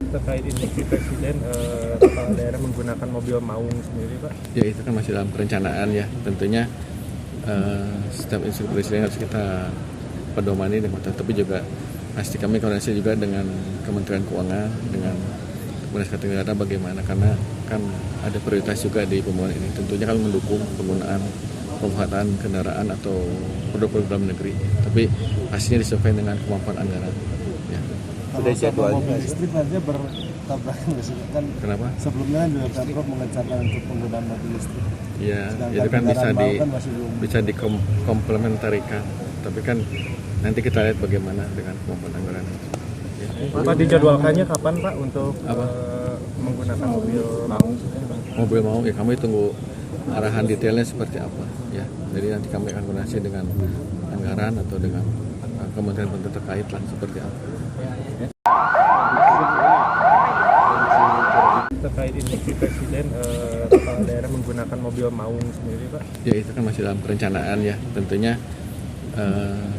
terkait instruksi Presiden kepala daerah menggunakan mobil maung sendiri, Pak? Ya itu kan masih dalam perencanaan ya. Tentunya setiap instruksi Presiden harus kita pedomani dengan tapi juga pasti kami koordinasi juga dengan Kementerian Keuangan, dengan Dinas Kesehatan Negara bagaimana, karena kan ada prioritas juga di pembangunan ini. Tentunya kami mendukung penggunaan pemanfaatan kendaraan atau produk-produk dalam negeri, tapi pastinya disesuaikan dengan kemampuan anggaran. Ya. Sudah jadwalnya mobil listrik nantinya bertabrakan nggak sih? Kan Kenapa? Sebelumnya juga Pemprov mengecarkan untuk penggunaan mobil listrik. Ya, Sedangkan itu kan bisa kan dikomplementarikan, tapi kan nanti kita lihat bagaimana dengan kemampuan anggaran. Ya. Pak, dijadwalkannya kapan, Pak, untuk menggunakan mobil maung? Mobil mau ya kami tunggu arahan detailnya seperti apa ya. Jadi nanti kami akan koordinasi dengan anggaran atau dengan kementerian terkait lah seperti apa. Terkait instruksi Presiden kepala daerah menggunakan mobil maung sendiri, Pak? Ya itu kan masih dalam perencanaan ya. Tentunya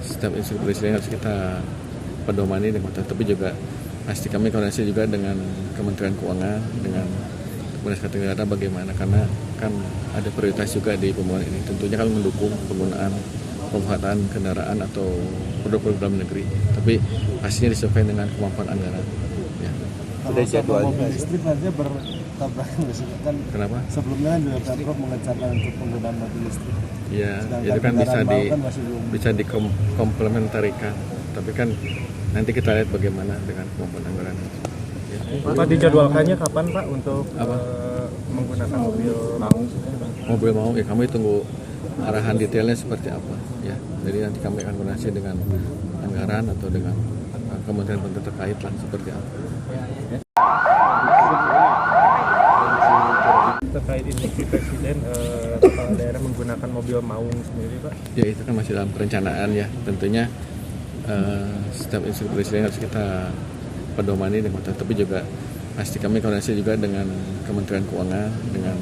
setiap instruksi Presiden harus kita pedomani dengan tapi juga pasti kami koordinasi juga dengan Kementerian Keuangan, dengan Dinas Kesehatan Negara bagaimana, karena kan ada prioritas juga di pembangunan ini. Tentunya kami mendukung penggunaan pemanfaatan kendaraan atau produk-produk dalam negeri, tapi pastinya disesuaikan dengan kemampuan anggaran. Ya. Sudah jadwalnya mobil listrik nantinya bertabrakan nggak sih? Kan Kenapa? sebelumnya juga Pemprov mengecarkan untuk penggunaan mobil listrik. Ya, Sedangkan itu kan bisa belum. dikomplementarikan, tapi kan nanti kita lihat bagaimana dengan kemampuan anggaran. Ya. Pak, dijadwalkannya kapan, Pak, untuk menggunakan mobil maung? Mobil mau ya kami tunggu arahan detailnya seperti apa ya. Jadi nanti kami akan koordinasi dengan anggaran atau dengan kementerian terkait lah seperti apa. Terkait instruksi Presiden kepala daerah menggunakan mobil maung sendiri, Pak? Ya itu kan masih dalam perencanaan ya. Tentunya setiap instruksi Presiden harus kita pedomani dengan tapi juga pasti kami koordinasi juga dengan Kementerian Keuangan, dengan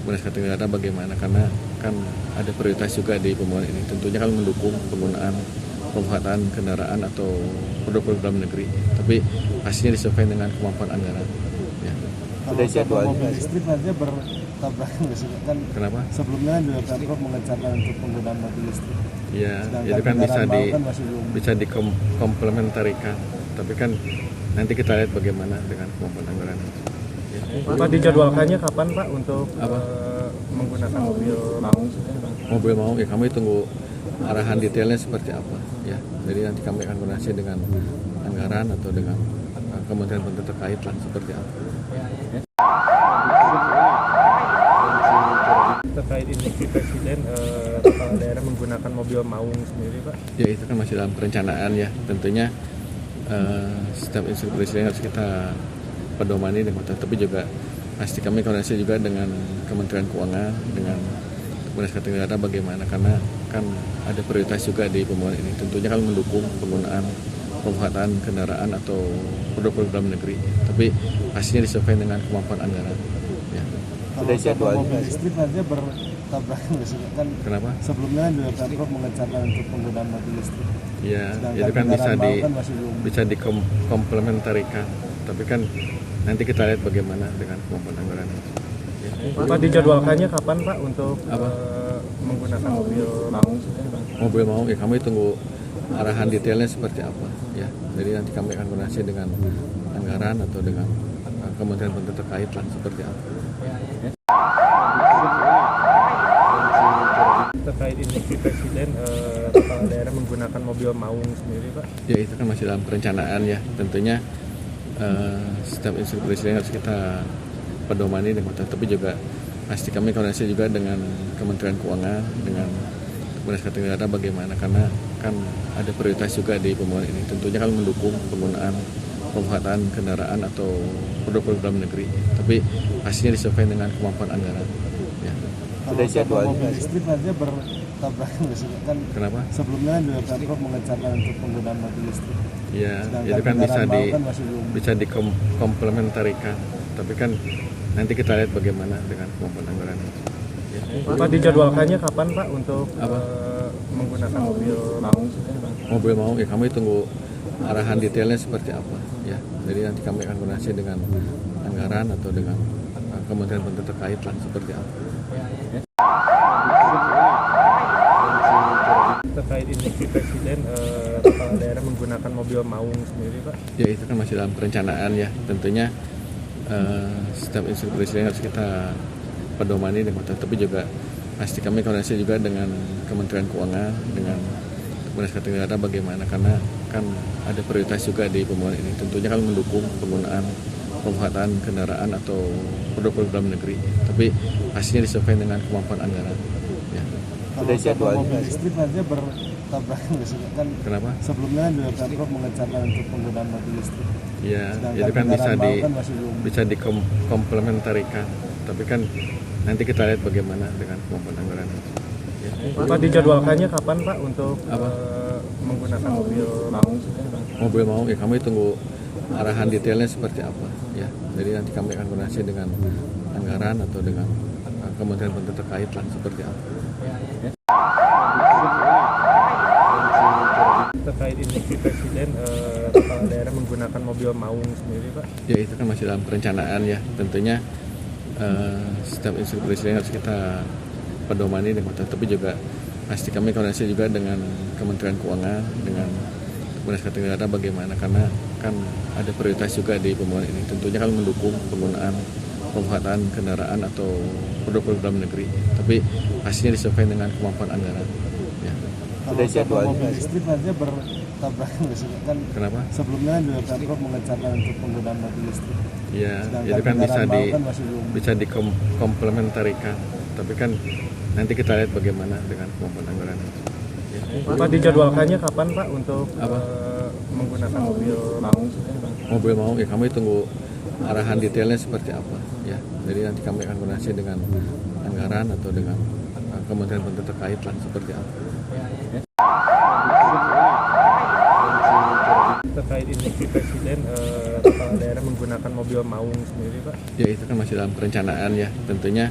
Dinas Kesehatan Negara bagaimana, karena kan ada prioritas juga di pembangunan ini. Tentunya kami mendukung penggunaan pemanfaatan kendaraan atau produk-produk dalam negeri, tapi pastinya disesuaikan dengan kemampuan anggaran. Ya. Sudah jadwalnya mobil listrik nantinya bertabrakan nggak sih? Kan Kenapa? sebelumnya juga Pemprov mengecarkan untuk penggunaan mobil listrik. Ya, Sedangkan itu kan belum. bisa dikomplementarikan, tapi kan nanti kita lihat bagaimana dengan kemampuan anggaran. Ya. Pak, dijadwalkannya kapan, Pak, untuk menggunakan mobil maung? Mobil mau ya kami tunggu arahan detailnya seperti apa ya. Jadi nanti kami akan koordinasi dengan anggaran atau dengan kementerian terkait lah seperti apa. Terkait instruksi Presiden kepala daerah menggunakan mobil maung sendiri, Pak? Ya itu kan masih dalam perencanaan ya. Tentunya setiap instruksi Presiden harus kita pedomani dengan tapi juga pasti kami koordinasi juga dengan Kementerian Keuangan, dengan Dinas Kesehatan Negara bagaimana, karena kan ada prioritas juga di pembangunan ini. Tentunya kami mendukung penggunaan pemanfaatan kendaraan atau produk-produk dalam negeri, tapi pastinya disesuaikan dengan kemampuan anggaran. Ya. Sudah jadwalnya mobil listrik nantinya bertabrakan nggak sih? Kan Kenapa? sebelumnya juga Pemprov mengecarkan untuk penggunaan mobil listrik. Ya, Sedangkan itu kan belum. bisa dikomplementarikan, tapi kan nanti kita lihat bagaimana dengan kemampuan anggaran. Ya. Pak, dijadwalkannya kapan, Pak, untuk menggunakan mobil maung? Mobil mau ya kami tunggu arahan detailnya seperti apa ya. Jadi nanti kami akan koordinasi dengan anggaran atau dengan kementerian terkait lah seperti apa. Terkait instruksi Presiden kepala daerah menggunakan mobil maung sendiri, Pak? Ya itu kan masih dalam perencanaan ya. Tentunya setiap instruksi Presiden harus kita pedomani dengan tapi juga pasti kami koordinasi juga dengan Kementerian Keuangan, dengan Dinas Kesehatan Negara bagaimana, karena kan ada prioritas juga di pembangunan ini. Tentunya kami mendukung penggunaan pemanfaatan kendaraan atau produk-produk dalam negeri, tapi pastinya disesuaikan dengan kemampuan anggaran. Ya. Sudah jadwalnya mobil listrik nantinya bertabrakan nggak sih? Kan Kenapa? sebelumnya juga Pemprov mengecarkan untuk penggunaan mobil listrik. Ya, Sedangkan itu kan belum. bisa dikomplementarikan, tapi kan nanti kita lihat bagaimana dengan kemampuan anggaran. Ya. Pak, dijadwalkannya kapan, Pak, untuk menggunakan mobil maung? Mobil mau ya kami tunggu arahan detailnya seperti apa ya. Jadi nanti kami akan koordinasi dengan anggaran atau dengan kementerian terkait lah seperti apa. Terkait instruksi presiden, kepala daerah menggunakan mobil maung sendiri, Pak. Ya itu kan masih dalam perencanaan ya. Tentunya setiap instruksi presiden harus kita pedomani dengan tapi juga pasti kami koordinasi juga dengan Kementerian Keuangan, dengan Dinas Kesehatan Negara bagaimana, karena kan ada prioritas juga di pembangunan ini. Tentunya kami mendukung penggunaan pemanfaatan kendaraan atau produk-produk dalam negeri, tapi pastinya disesuaikan dengan kemampuan anggaran. Ya. Kalau sama mobil listrik nantinya bertabrakan nggak sih? Kan Kenapa? sebelumnya kan juga Pemprov mengencarkan untuk penggunaan mobil listrik. Ya, Sedangkan itu kan kendaraan baru kan masih belum. bisa dikomplementarikan, tapi kan nanti kita lihat bagaimana dengan kemampuan anggaran. Ya. Pak, dijadwalkannya kapan, Pak, untuk Apa? menggunakan mobil maung? Mobil mau ya kami tunggu arahan detailnya seperti apa ya. Jadi nanti kami akan koordinasi dengan anggaran atau dengan kementerian terkait lah seperti apa. Terkait instruksi presiden, kepala daerah menggunakan mobil maung sendiri, Pak. Ya itu kan masih dalam perencanaan ya. Tentunya setiap instruksi presiden harus kita pedomani dengan tapi juga pasti kami koordinasi juga dengan Kementerian Keuangan, dengan Dinas Kesehatan Negara bagaimana, karena kan ada prioritas juga di pembangunan ini. Tentunya kami mendukung penggunaan pemanfaatan kendaraan atau produk-produk dalam negeri, tapi pastinya disesuaikan dengan kemampuan anggaran. Ya. Kalau sama mobil listrik nantinya bertabrakan nggak sih? Kan Kenapa? sebelumnya kan juga Pemprov mengencarkan untuk penggunaan mobil listrik. Ya, Sedangkan itu kan kendaraan baru kan masih belum. bisa dikomplementarikan, tapi kan nanti kita lihat bagaimana dengan kemampuan anggaran. Ya. Pak, dijadwalkannya kapan, Pak, untuk Apa? menggunakan mobil maung? Mobil mau ya kami tunggu arahan detailnya seperti apa ya. Jadi nanti kami akan koordinasi dengan anggaran atau dengan kementerian terkait lah seperti apa. Terkait instruksi presiden, kepala daerah menggunakan mobil maung sendiri, Pak. Ya itu kan masih dalam perencanaan ya. Tentunya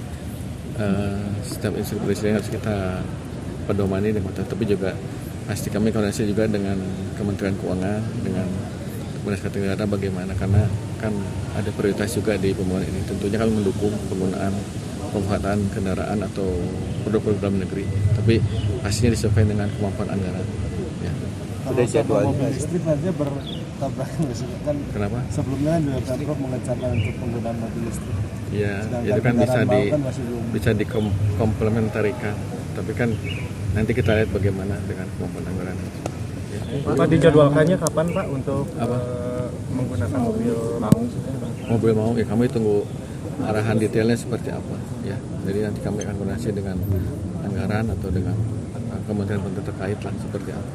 setiap instruksi presiden harus kita pedomani dengan tapi juga pasti kami koordinasi juga dengan Kementerian Keuangan, dengan Dinas Kesehatan Negara bagaimana, karena kan ada prioritas juga di pembangunan ini. Tentunya kami mendukung penggunaan pemanfaatan kendaraan atau produk-produk dalam negeri, tapi pastinya disesuaikan dengan kemampuan anggaran. Ya. Kalau sama mobil listrik nantinya bertabrakan nggak sih? Kan Kenapa? sebelumnya kan juga Pemprov mengencarkan untuk penggunaan mobil listrik. Ya, Sedangkan itu kan kendaraan baru kan masih belum. bisa dikomplementarikan, tapi kan nanti kita lihat bagaimana dengan kemampuan anggaran. Ya. Pak, dijadwalkannya kapan, Pak, untuk Apa? menggunakan mobil maung? Mobil mau ya kami tunggu arahan detailnya seperti apa ya. Jadi nanti kami akan koordinasi dengan anggaran atau dengan kementerian terkait lah seperti apa.